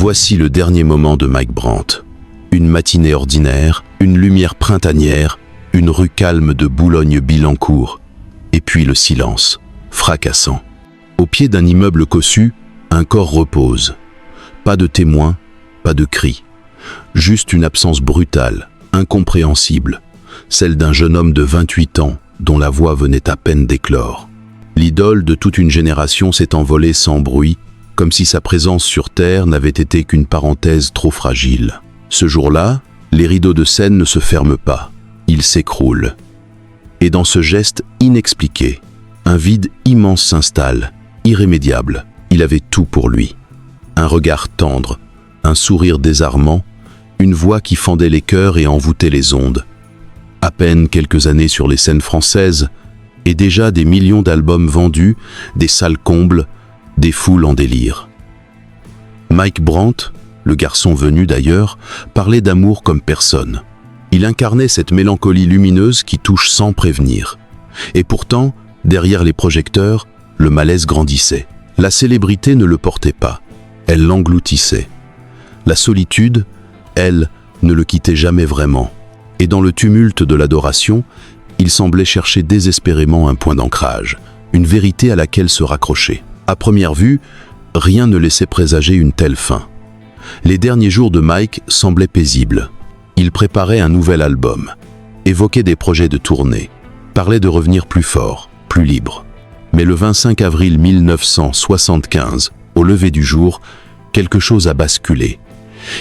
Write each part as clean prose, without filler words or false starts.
Voici le dernier moment de Mike Brandt. Une matinée ordinaire, une lumière printanière, une rue calme de Boulogne-Billancourt. Et puis le silence, fracassant. Au pied d'un immeuble cossu, un corps repose. Pas de témoins, pas de cris. Juste une absence brutale, incompréhensible. Celle d'un jeune homme de 28 ans, dont la voix venait à peine d'éclore. L'idole de toute une génération s'est envolée sans bruit, comme si sa présence sur Terre n'avait été qu'une parenthèse trop fragile. Ce jour-là, les rideaux de scène ne se ferment pas, ils s'écroulent. Et dans ce geste inexpliqué, un vide immense s'installe, irrémédiable. Il avait tout pour lui. Un regard tendre, un sourire désarmant, une voix qui fendait les cœurs et envoûtait les ondes. À peine quelques années sur les scènes françaises, et déjà des millions d'albums vendus, des salles combles, des foules en délire. Mike Brandt, le garçon venu d'ailleurs, parlait d'amour comme personne. Il incarnait cette mélancolie lumineuse qui touche sans prévenir. Et pourtant, derrière les projecteurs, le malaise grandissait. La célébrité ne le portait pas, elle l'engloutissait. La solitude, elle, ne le quittait jamais vraiment. Et dans le tumulte de l'adoration, il semblait chercher désespérément un point d'ancrage, une vérité à laquelle se raccrocher. À première vue, rien ne laissait présager une telle fin. Les derniers jours de Mike semblaient paisibles. Il préparait un nouvel album, évoquait des projets de tournée, parlait de revenir plus fort, plus libre. Mais le 25 avril 1975, au lever du jour, quelque chose a basculé.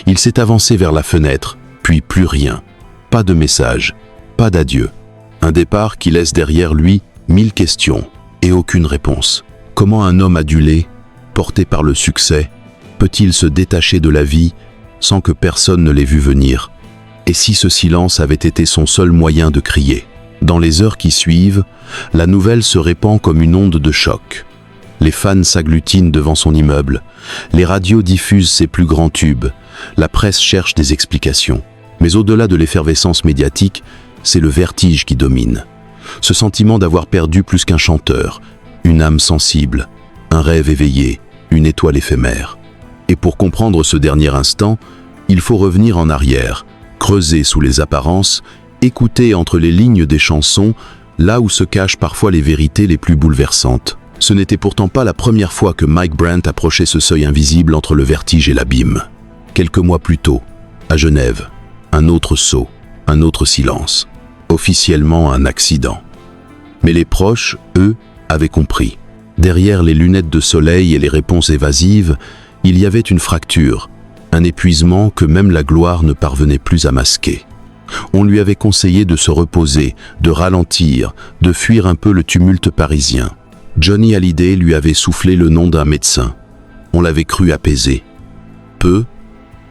Il s'est avancé vers la fenêtre, puis plus rien. Pas de message, pas d'adieu. Un départ qui laisse derrière lui 1000 questions et aucune réponse. Comment un homme adulé, porté par le succès, peut-il se détacher de la vie sans que personne ne l'ait vu venir? Et si ce silence avait été son seul moyen de crier? Dans les heures qui suivent, la nouvelle se répand comme une onde de choc. Les fans s'agglutinent devant son immeuble, les radios diffusent ses plus grands tubes, la presse cherche des explications. Mais au-delà de l'effervescence médiatique, c'est le vertige qui domine. Ce sentiment d'avoir perdu plus qu'un chanteur, une âme sensible, un rêve éveillé, une étoile éphémère. Et pour comprendre ce dernier instant, il faut revenir en arrière, creuser sous les apparences, écouter entre les lignes des chansons, là où se cachent parfois les vérités les plus bouleversantes. Ce n'était pourtant pas la première fois que Mike Brandt approchait ce seuil invisible entre le vertige et l'abîme. Quelques mois plus tôt, à Genève, un autre saut, un autre silence. Officiellement un accident. Mais les proches, eux, avaient compris. Derrière les lunettes de soleil et les réponses évasives, il y avait une fracture, un épuisement que même la gloire ne parvenait plus à masquer. On lui avait conseillé de se reposer, de ralentir, de fuir un peu le tumulte parisien. Johnny Hallyday lui avait soufflé le nom d'un médecin. On l'avait cru apaisé. Peut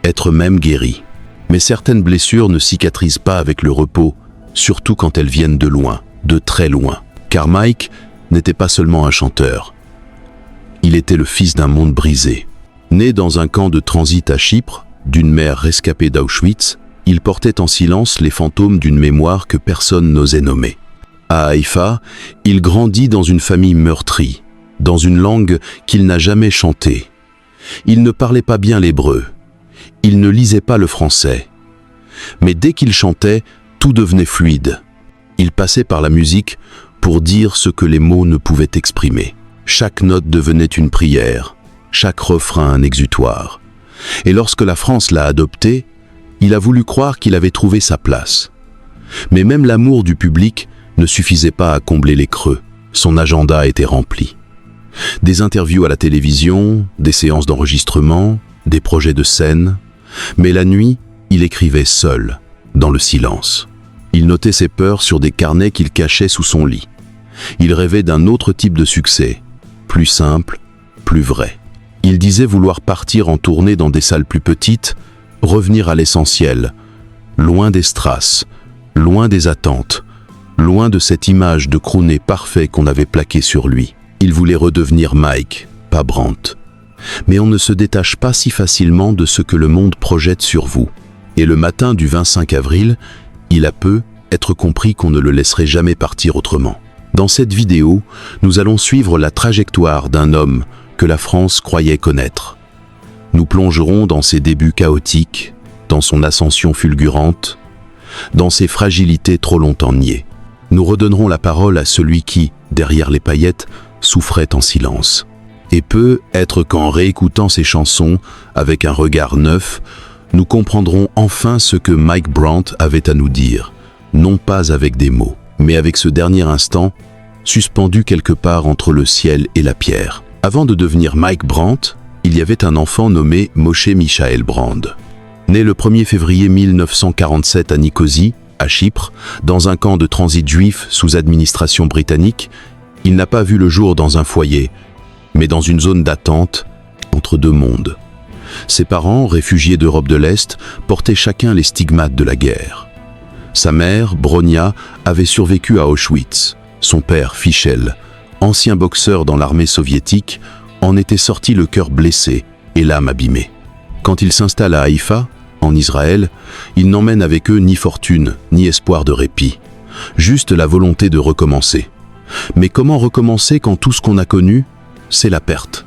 être même guéri. Mais certaines blessures ne cicatrisent pas avec le repos, surtout quand elles viennent de loin, de très loin. Car Mike n'était pas seulement un chanteur. Il était le fils d'un monde brisé. Né dans un camp de transit à Chypre, d'une mère rescapée d'Auschwitz, il portait en silence les fantômes d'une mémoire que personne n'osait nommer. À Haïfa, il grandit dans une famille meurtrie, dans une langue qu'il n'a jamais chantée. Il ne parlait pas bien l'hébreu. Il ne lisait pas le français. Mais dès qu'il chantait, tout devenait fluide. Il passait par la musique pour dire ce que les mots ne pouvaient exprimer. Chaque note devenait une prière, chaque refrain un exutoire. Et lorsque la France l'a adopté, il a voulu croire qu'il avait trouvé sa place. Mais même l'amour du public ne suffisait pas à combler les creux. Son agenda était rempli. Des interviews à la télévision, des séances d'enregistrement, des projets de scène. Mais la nuit, il écrivait seul, dans le silence. Il notait ses peurs sur des carnets qu'il cachait sous son lit. Il rêvait d'un autre type de succès, plus simple, plus vrai. Il disait vouloir partir en tournée dans des salles plus petites, revenir à l'essentiel, loin des strass, loin des attentes, loin de cette image de crooner parfait qu'on avait plaquée sur lui. Il voulait redevenir Mike, pas Brandt. Mais on ne se détache pas si facilement de ce que le monde projette sur vous. Et le matin du 25 avril, il a peu être compris qu'on ne le laisserait jamais partir autrement. Dans cette vidéo, nous allons suivre la trajectoire d'un homme que la France croyait connaître. Nous plongerons dans ses débuts chaotiques, dans son ascension fulgurante, dans ses fragilités trop longtemps niées. Nous redonnerons la parole à celui qui, derrière les paillettes, souffrait en silence. Et peut être qu'en réécoutant ses chansons, avec un regard neuf, nous comprendrons enfin ce que Mike Brandt avait à nous dire, non pas avec des mots, mais avec ce dernier instant, suspendu quelque part entre le ciel et la pierre. Avant de devenir Mike Brandt, il y avait un enfant nommé Moshe Michael Brand. Né le 1er février 1947 à Nicosie, à Chypre, dans un camp de transit juif sous administration britannique, il n'a pas vu le jour dans un foyer, mais dans une zone d'attente entre deux mondes. Ses parents, réfugiés d'Europe de l'Est, portaient chacun les stigmates de la guerre. Sa mère, Bronia, avait survécu à Auschwitz. Son père, Fischel, ancien boxeur dans l'armée soviétique, en était sorti le cœur blessé et l'âme abîmée. Quand il s'installe à Haïfa, en Israël, ils n'emmènent avec eux ni fortune, ni espoir de répit, juste la volonté de recommencer. Mais comment recommencer quand tout ce qu'on a connu, c'est la perte?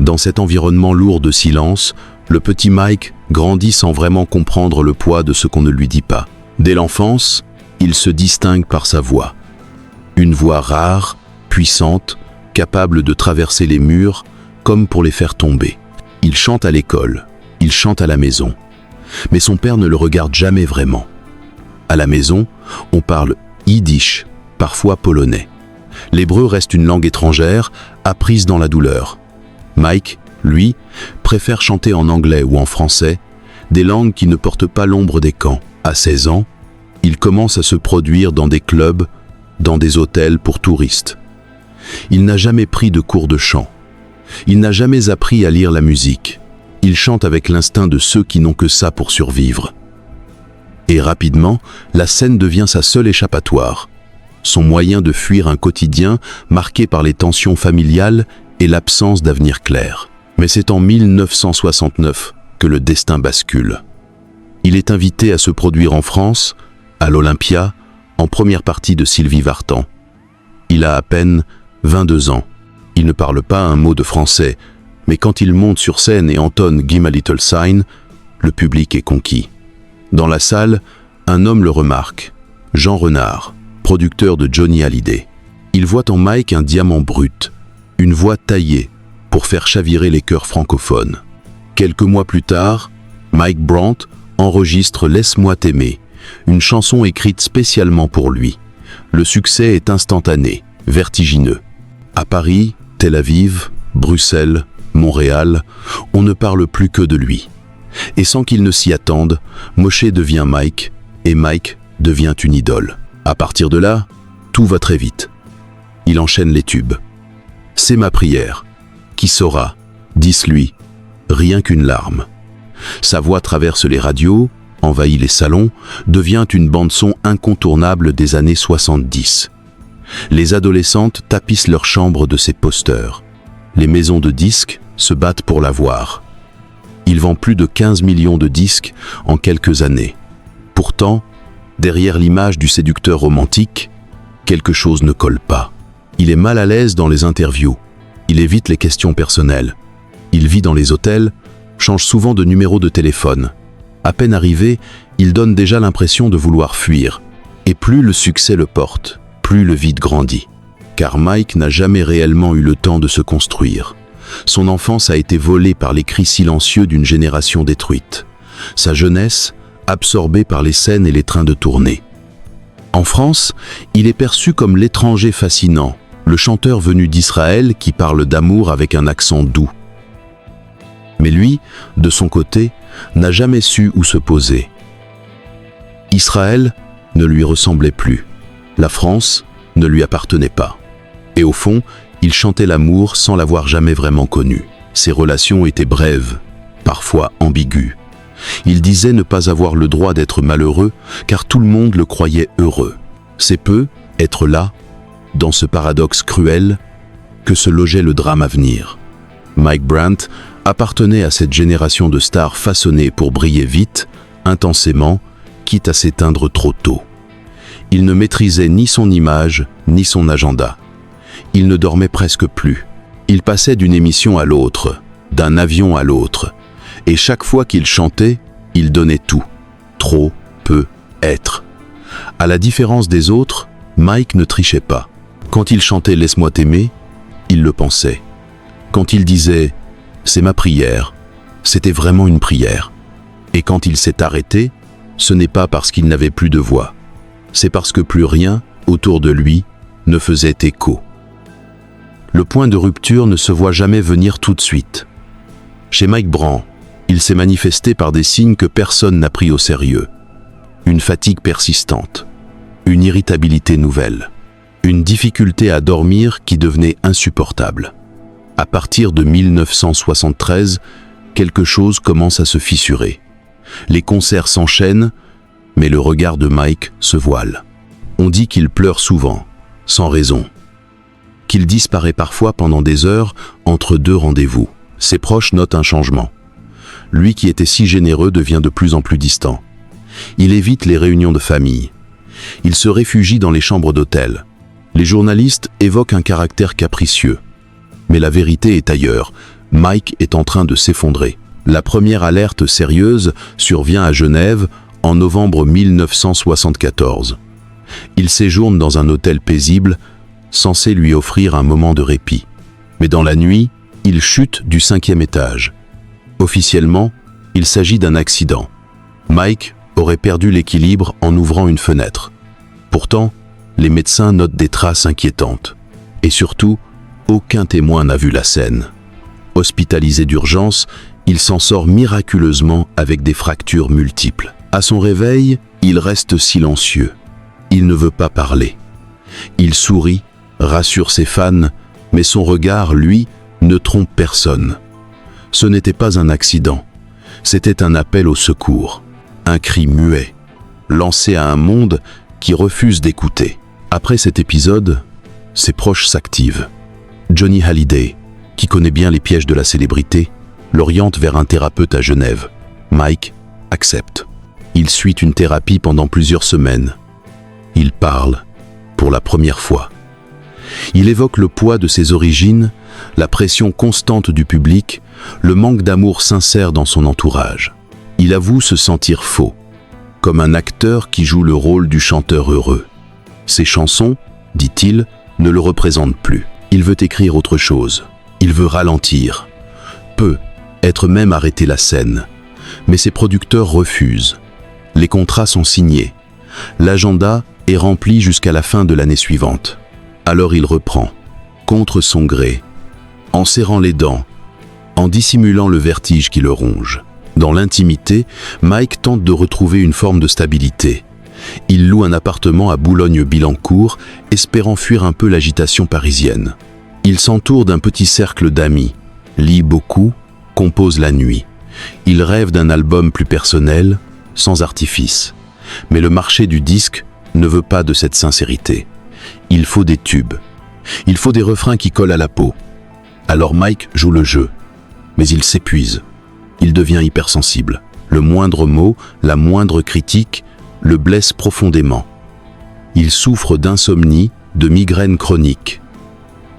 Dans cet environnement lourd de silence, le petit Mike grandit sans vraiment comprendre le poids de ce qu'on ne lui dit pas. Dès l'enfance, il se distingue par sa voix. Une voix rare, puissante, capable de traverser les murs, comme pour les faire tomber. Il chante à l'école, il chante à la maison. Mais son père ne le regarde jamais vraiment. À la maison, on parle yiddish, parfois polonais. L'hébreu reste une langue étrangère, apprise dans la douleur. Mike, lui, préfère chanter en anglais ou en français, des langues qui ne portent pas l'ombre des camps. À 16 ans, il commence à se produire dans des clubs, dans des hôtels pour touristes. Il n'a jamais pris de cours de chant. Il n'a jamais appris à lire la musique. Il chante avec l'instinct de ceux qui n'ont que ça pour survivre. Et rapidement, la scène devient sa seule échappatoire, son moyen de fuir un quotidien marqué par les tensions familiales et l'absence d'avenir clair. Mais c'est en 1969 que le destin bascule. Il est invité à se produire en France, à l'Olympia, en première partie de Sylvie Vartan. Il a à peine 22 ans. Il ne parle pas un mot de français, mais quand il monte sur scène et entonne Give a Little Sign, le public est conquis. Dans la salle, un homme le remarque, Jean Renard, producteur de Johnny Hallyday. Il voit en Mike un diamant brut, une voix taillée pour faire chavirer les cœurs francophones. Quelques mois plus tard, Mike Brandt enregistre Laisse-moi t'aimer, une chanson écrite spécialement pour lui. Le succès est instantané, vertigineux. À Paris, Tel Aviv, Bruxelles, Montréal, on ne parle plus que de lui. Et sans qu'il ne s'y attende, Moshe devient Mike, et Mike devient une idole. À partir de là, tout va très vite. Il enchaîne les tubes. C'est ma prière. Qui saura, dis-lui, rien qu'une larme. Sa voix traverse les radios, envahit les salons, devient une bande-son incontournable des années 70. Les adolescentes tapissent leurs chambres de ses posters. Les maisons de disques se battent pour l'avoir. Il vend plus de 15 millions de disques en quelques années. Pourtant, derrière l'image du séducteur romantique, quelque chose ne colle pas. Il est mal à l'aise dans les interviews. Il évite les questions personnelles. Il vit dans les hôtels, change souvent de numéro de téléphone. À peine arrivé, il donne déjà l'impression de vouloir fuir. Et plus le succès le porte, plus le vide grandit. Car Mike n'a jamais réellement eu le temps de se construire. Son enfance a été volée par les cris silencieux d'une génération détruite. Sa jeunesse, absorbée par les scènes et les trains de tournée. En France, il est perçu comme l'étranger fascinant, le chanteur venu d'Israël qui parle d'amour avec un accent doux. Mais lui, de son côté, n'a jamais su où se poser. Israël ne lui ressemblait plus. La France ne lui appartenait pas. Et au fond, il chantait l'amour sans l'avoir jamais vraiment connu. Ses relations étaient brèves, parfois ambiguës. Il disait ne pas avoir le droit d'être malheureux, car tout le monde le croyait heureux. C'est peu, être là, dans ce paradoxe cruel, que se logeait le drame à venir. Mike Brandt appartenait à cette génération de stars façonnées pour briller vite, intensément, quitte à s'éteindre trop tôt. Il ne maîtrisait ni son image, ni son agenda. Il ne dormait presque plus. Il passait d'une émission à l'autre, d'un avion à l'autre, Et chaque fois qu'il chantait, il donnait tout. Trop, peu, être. À la différence des autres, Mike ne trichait pas. Quand il chantait « Laisse-moi t'aimer », il le pensait. Quand il disait « C'est ma prière », c'était vraiment une prière. Et quand il s'est arrêté, ce n'est pas parce qu'il n'avait plus de voix. C'est parce que plus rien, autour de lui, ne faisait écho. Le point de rupture ne se voit jamais venir tout de suite. Chez Mike Brandt, il s'est manifesté par des signes que personne n'a pris au sérieux. Une fatigue persistante, une irritabilité nouvelle, une difficulté à dormir qui devenait insupportable. À partir de 1973, quelque chose commence à se fissurer. Les concerts s'enchaînent, mais le regard de Mike se voile. On dit qu'il pleure souvent, sans raison. Qu'il disparaît parfois pendant des heures entre deux rendez-vous. Ses proches notent un changement. Lui qui était si généreux devient de plus en plus distant. Il évite les réunions de famille. Il se réfugie dans les chambres d'hôtel. Les journalistes évoquent un caractère capricieux. Mais la vérité est ailleurs. Mike est en train de s'effondrer. La première alerte sérieuse survient à Genève en novembre 1974. Il séjourne dans un hôtel paisible, censé lui offrir un moment de répit. Mais dans la nuit, il chute du 5e étage. Officiellement, il s'agit d'un accident. Mike aurait perdu l'équilibre en ouvrant une fenêtre. Pourtant, les médecins notent des traces inquiétantes. Et surtout, aucun témoin n'a vu la scène. Hospitalisé d'urgence, il s'en sort miraculeusement avec des fractures multiples. À son réveil, il reste silencieux. Il ne veut pas parler. Il sourit, rassure ses fans, mais son regard, lui, ne trompe personne. Ce n'était pas un accident, c'était un appel au secours, un cri muet, lancé à un monde qui refuse d'écouter. Après cet épisode, ses proches s'activent. Johnny Hallyday, qui connaît bien les pièges de la célébrité, l'oriente vers un thérapeute à Genève. Mike accepte. Il suit une thérapie pendant plusieurs semaines. Il parle, pour la première fois. Il évoque le poids de ses origines, la pression constante du public, le manque d'amour sincère dans son entourage. Il avoue se sentir faux, comme un acteur qui joue le rôle du chanteur heureux. Ses chansons, dit-il, ne le représentent plus. Il veut écrire autre chose. Il veut ralentir. Être même arrêter la scène. Mais ses producteurs refusent. Les contrats sont signés. L'agenda est rempli jusqu'à la fin de l'année suivante. Alors il reprend, contre son gré, en serrant les dents, en dissimulant le vertige qui le ronge. Dans l'intimité, Mike tente de retrouver une forme de stabilité. Il loue un appartement à Boulogne-Billancourt, espérant fuir un peu l'agitation parisienne. Il s'entoure d'un petit cercle d'amis, lit beaucoup, compose la nuit. Il rêve d'un album plus personnel, sans artifice. Mais le marché du disque ne veut pas de cette sincérité. Il faut des tubes. Il faut des refrains qui collent à la peau. Alors Mike joue le jeu. Mais il s'épuise. Il devient hypersensible. Le moindre mot, la moindre critique, le blesse profondément. Il souffre d'insomnie, de migraines chroniques.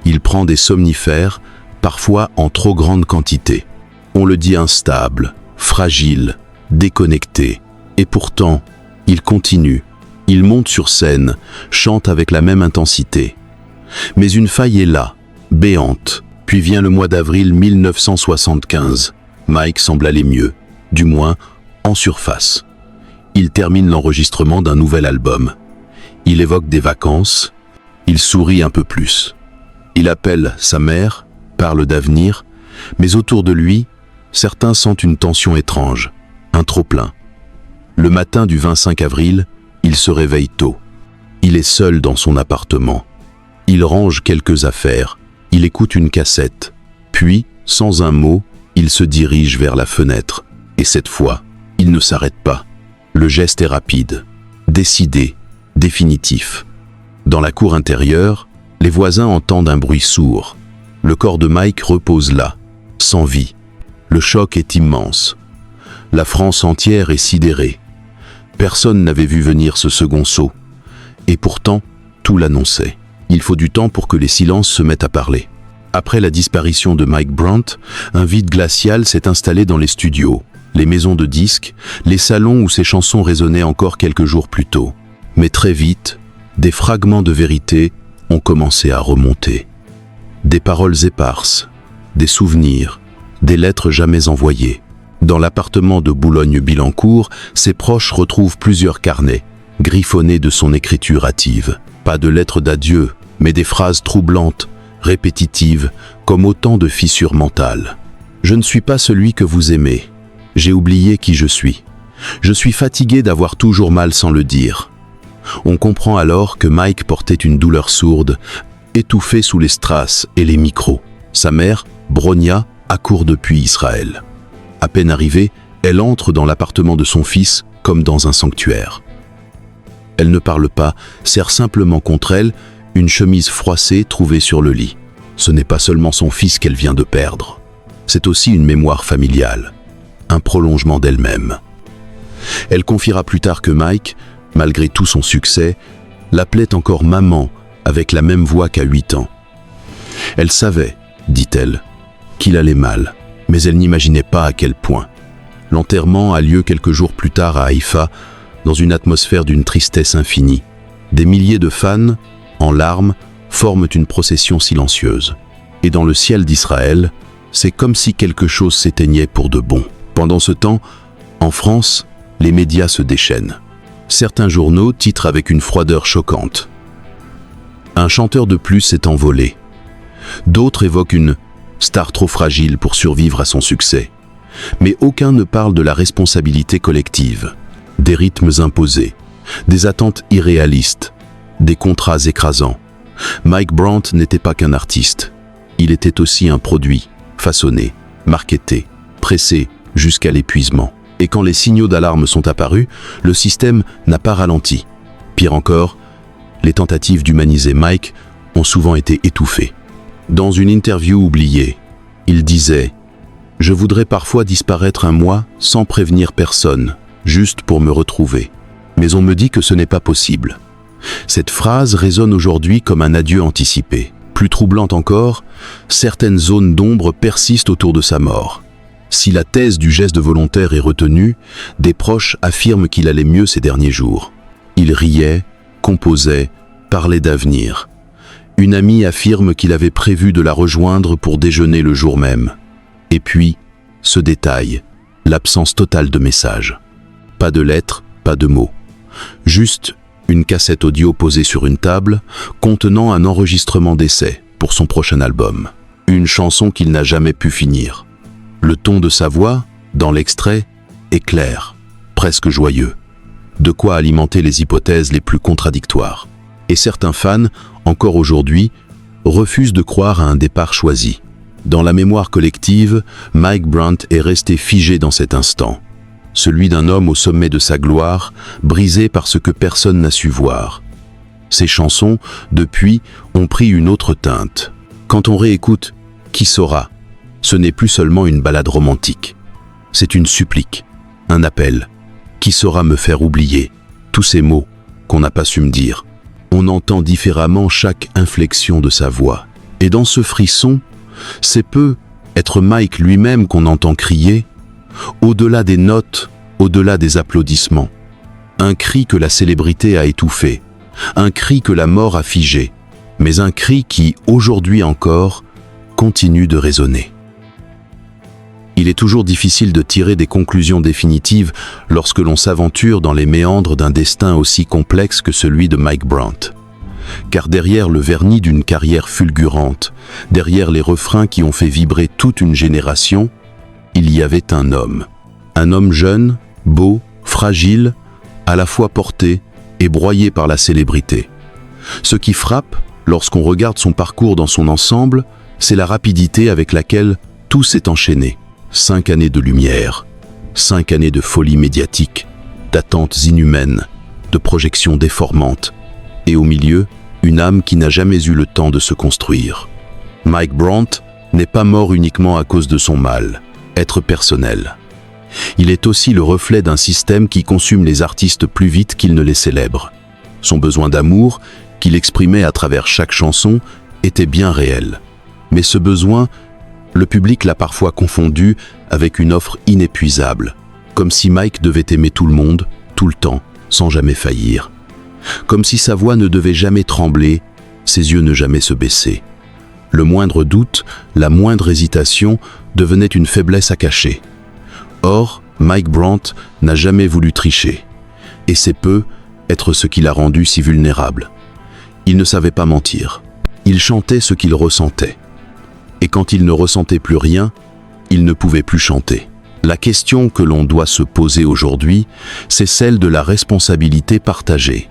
Il prend des somnifères, parfois en trop grande quantité. On le dit instable, fragile, déconnecté. Et pourtant, il continue. Il monte sur scène, chante avec la même intensité. Mais une faille est là, béante. Puis vient le mois d'avril 1975. Mike semble aller mieux, du moins en surface. Il termine l'enregistrement d'un nouvel album. Il évoque des vacances, il sourit un peu plus. Il appelle sa mère, parle d'avenir, mais autour de lui, certains sentent une tension étrange, un trop-plein. Le matin du 25 avril, il se réveille tôt. Il est seul dans son appartement. Il range quelques affaires, il écoute une cassette. Puis, sans un mot, il se dirige vers la fenêtre. Et cette fois, il ne s'arrête pas. Le geste est rapide, décidé, définitif. Dans la cour intérieure, les voisins entendent un bruit sourd. Le corps de Mike repose là, sans vie. Le choc est immense. La France entière est sidérée. Personne n'avait vu venir ce second saut. Et pourtant, tout l'annonçait. Il faut du temps pour que les silences se mettent à parler. Après la disparition de Mike Brandt, un vide glacial s'est installé dans les studios, les maisons de disques, les salons où ses chansons résonnaient encore quelques jours plus tôt. Mais très vite, des fragments de vérité ont commencé à remonter. Des paroles éparses, des souvenirs, des lettres jamais envoyées. Dans l'appartement de Boulogne-Billancourt, ses proches retrouvent plusieurs carnets, griffonnés de son écriture hâtive. Pas de lettres d'adieu, mais des phrases troublantes, répétitives, comme autant de fissures mentales. « Je ne suis pas celui que vous aimez. J'ai oublié qui je suis. Je suis fatigué d'avoir toujours mal sans le dire. » On comprend alors que Mike portait une douleur sourde, étouffée sous les strass et les micros. Sa mère, Bronia, accourt depuis Israël. À peine arrivée, elle entre dans l'appartement de son fils comme dans un sanctuaire. Elle ne parle pas, serre simplement contre elle une chemise froissée trouvée sur le lit. Ce n'est pas seulement son fils qu'elle vient de perdre. C'est aussi une mémoire familiale, un prolongement d'elle-même. Elle confiera plus tard que Mike, malgré tout son succès, l'appelait encore maman avec la même voix qu'à 8 ans. Elle savait, dit-elle, qu'il allait mal, mais elle n'imaginait pas à quel point. L'enterrement a lieu quelques jours plus tard à Haïfa, dans une atmosphère d'une tristesse infinie. Des milliers de fans, en larmes, forment une procession silencieuse. Et dans le ciel d'Israël, c'est comme si quelque chose s'éteignait pour de bon. Pendant ce temps, en France, les médias se déchaînent. Certains journaux titrent avec une froideur choquante. Un chanteur de plus s'est envolé. D'autres évoquent une star trop fragile pour survivre à son succès. Mais aucun ne parle de la responsabilité collective, des rythmes imposés, des attentes irréalistes, des contrats écrasants. Mike Brandt n'était pas qu'un artiste. Il était aussi un produit, façonné, marketé, pressé jusqu'à l'épuisement. Et quand les signaux d'alarme sont apparus, le système n'a pas ralenti. Pire encore, les tentatives d'humaniser Mike ont souvent été étouffées. Dans une interview oubliée, il disait « Je voudrais parfois disparaître un mois sans prévenir personne, juste pour me retrouver. Mais on me dit que ce n'est pas possible. » Cette phrase résonne aujourd'hui comme un adieu anticipé. Plus troublante encore, certaines zones d'ombre persistent autour de sa mort. Si la thèse du geste volontaire est retenue, des proches affirment qu'il allait mieux ces derniers jours. Il riait, composait, parlait d'avenir. Une amie affirme qu'il avait prévu de la rejoindre pour déjeuner le jour même. Et puis, ce détail, l'absence totale de messages. Pas de lettres, pas de mots. Juste une cassette audio posée sur une table, contenant un enregistrement d'essai pour son prochain album. Une chanson qu'il n'a jamais pu finir. Le ton de sa voix, dans l'extrait, est clair, presque joyeux. De quoi alimenter les hypothèses les plus contradictoires. Et certains fans, encore aujourd'hui, refusent de croire à un départ choisi. Dans la mémoire collective, Mike Brandt est resté figé dans cet instant. Celui d'un homme au sommet de sa gloire, brisé par ce que personne n'a su voir. Ses chansons, depuis, ont pris une autre teinte. Quand on réécoute « Qui saura ?», ce n'est plus seulement une ballade romantique. C'est une supplique, un appel. Qui saura me faire oublier tous ces mots qu'on n'a pas su me dire. On entend différemment chaque inflexion de sa voix. Et dans ce frisson, c'est peu être Mike lui-même qu'on entend crier, au-delà des notes, au-delà des applaudissements. Un cri que la célébrité a étouffé, un cri que la mort a figé, mais un cri qui, aujourd'hui encore, continue de résonner. Il est toujours difficile de tirer des conclusions définitives lorsque l'on s'aventure dans les méandres d'un destin aussi complexe que celui de Mike Brandt. Car derrière le vernis d'une carrière fulgurante, derrière les refrains qui ont fait vibrer toute une génération, il y avait un homme jeune, beau, fragile, à la fois porté et broyé par la célébrité. Ce qui frappe, lorsqu'on regarde son parcours dans son ensemble, c'est la rapidité avec laquelle tout s'est enchaîné. 5 années de lumière, 5 années de folie médiatique, d'attentes inhumaines, de projections déformantes, et au milieu, une âme qui n'a jamais eu le temps de se construire. Mike Brandt n'est pas mort uniquement à cause de son mal, être personnel. Il est aussi le reflet d'un système qui consume les artistes plus vite qu'il ne les célèbre. Son besoin d'amour, qu'il exprimait à travers chaque chanson, était bien réel. Mais ce besoin, le public l'a parfois confondu avec une offre inépuisable, comme si Mike devait aimer tout le monde, tout le temps, sans jamais faillir. Comme si sa voix ne devait jamais trembler, ses yeux ne jamais se baisser. Le moindre doute, la moindre hésitation devenait une faiblesse à cacher. Or, Mike Brandt n'a jamais voulu tricher. Et c'est peu être ce qui l'a rendu si vulnérable. Il ne savait pas mentir. Il chantait ce qu'il ressentait. Et quand il ne ressentait plus rien, il ne pouvait plus chanter. La question que l'on doit se poser aujourd'hui, c'est celle de la responsabilité partagée.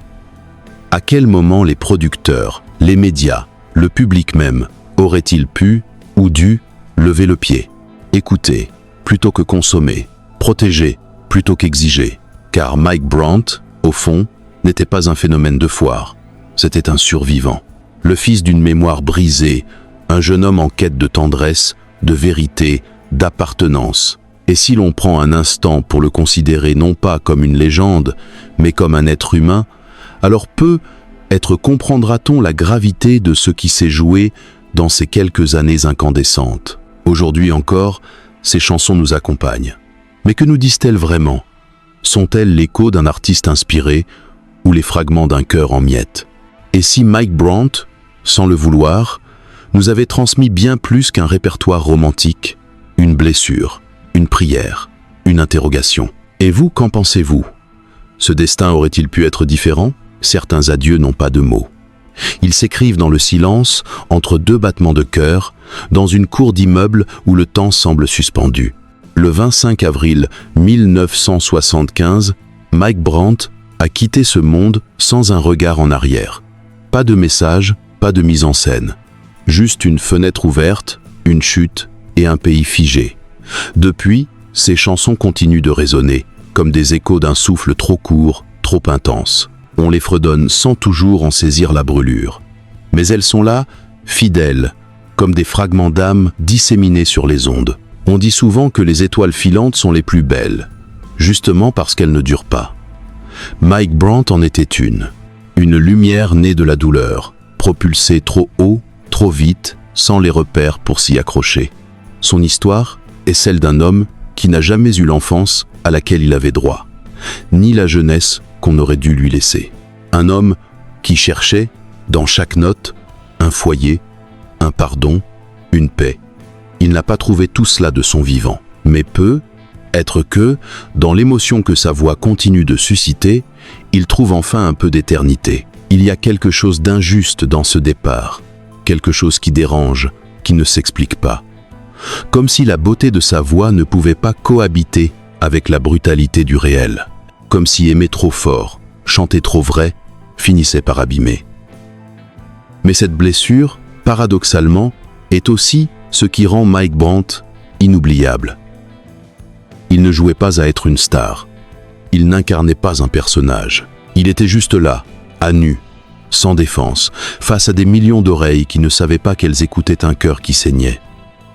À quel moment les producteurs, les médias, le public même, auraient-ils pu ou dû lever le pied, écouter plutôt que consommer, protéger plutôt qu'exiger? Car Mike Brandt, au fond, n'était pas un phénomène de foire, c'était un survivant. Le fils d'une mémoire brisée, un jeune homme en quête de tendresse, de vérité, d'appartenance. Et si l'on prend un instant pour le considérer non pas comme une légende, mais comme un être humain, alors peut-être comprendra-t-on la gravité de ce qui s'est joué dans ces quelques années incandescentes. Aujourd'hui encore, ces chansons nous accompagnent. Mais que nous disent-elles vraiment? Sont-elles l'écho d'un artiste inspiré ou les fragments d'un cœur en miettes? Et si Mike Brandt, sans le vouloir, nous avait transmis bien plus qu'un répertoire romantique, une blessure, une prière, une interrogation? Et vous, qu'en pensez-vous? Ce destin aurait-il pu être différent? Certains adieux n'ont pas de mots. Ils s'écrivent dans le silence, entre deux battements de cœur, dans une cour d'immeuble où le temps semble suspendu. Le 25 avril 1975, Mike Brandt a quitté ce monde sans un regard en arrière. Pas de message, pas de mise en scène. Juste une fenêtre ouverte, une chute et un pays figé. Depuis, ces chansons continuent de résonner, comme des échos d'un souffle trop court, trop intense. On les fredonne sans toujours en saisir la brûlure. Mais elles sont là, fidèles, comme des fragments d'âme disséminés sur les ondes. On dit souvent que les étoiles filantes sont les plus belles, justement parce qu'elles ne durent pas. Mike Brandt en était une lumière née de la douleur, propulsée trop haut, trop vite, sans les repères pour s'y accrocher. Son histoire est celle d'un homme qui n'a jamais eu l'enfance à laquelle il avait droit, ni la jeunesse qu'on aurait dû lui laisser. Un homme qui cherchait, dans chaque note, un foyer, un pardon, une paix. Il n'a pas trouvé tout cela de son vivant, mais peut-être que, dans l'émotion que sa voix continue de susciter, il trouve enfin un peu d'éternité. Il y a quelque chose d'injuste dans ce départ, quelque chose qui dérange, qui ne s'explique pas. Comme si la beauté de sa voix ne pouvait pas cohabiter avec la brutalité du réel. Comme si aimer trop fort, chanter trop vrai, finissait par abîmer. Mais cette blessure, paradoxalement, est aussi ce qui rend Mike Brandt inoubliable. Il ne jouait pas à être une star. Il n'incarnait pas un personnage. Il était juste là, à nu, sans défense, face à des millions d'oreilles qui ne savaient pas qu'elles écoutaient un cœur qui saignait.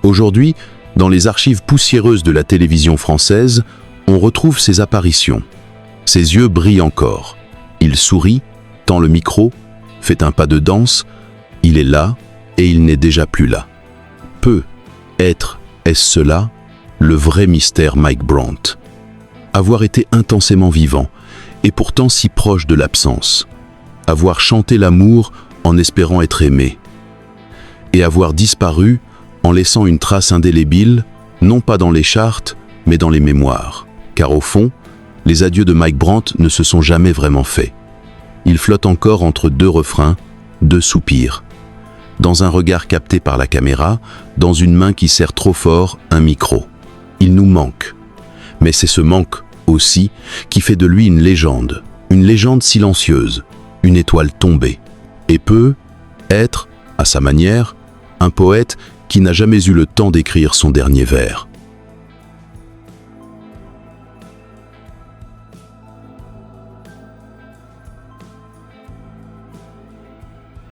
Aujourd'hui, dans les archives poussiéreuses de la télévision française, on retrouve ses apparitions. Ses yeux brillent encore. Il sourit, tend le micro, fait un pas de danse. Il est là et il n'est déjà plus là. Est-ce cela, le vrai mystère Mike Brandt? Avoir été intensément vivant et pourtant si proche de l'absence. Avoir chanté l'amour en espérant être aimé. Et avoir disparu en laissant une trace indélébile, non pas dans les chartes, mais dans les mémoires. Car au fond, les adieux de Mike Brandt ne se sont jamais vraiment faits. Il flotte encore entre deux refrains, deux soupirs. Dans un regard capté par la caméra, dans une main qui serre trop fort un micro. Il nous manque. Mais c'est ce manque aussi qui fait de lui une légende silencieuse, une étoile tombée. Et peut être, à sa manière, un poète qui n'a jamais eu le temps d'écrire son dernier vers.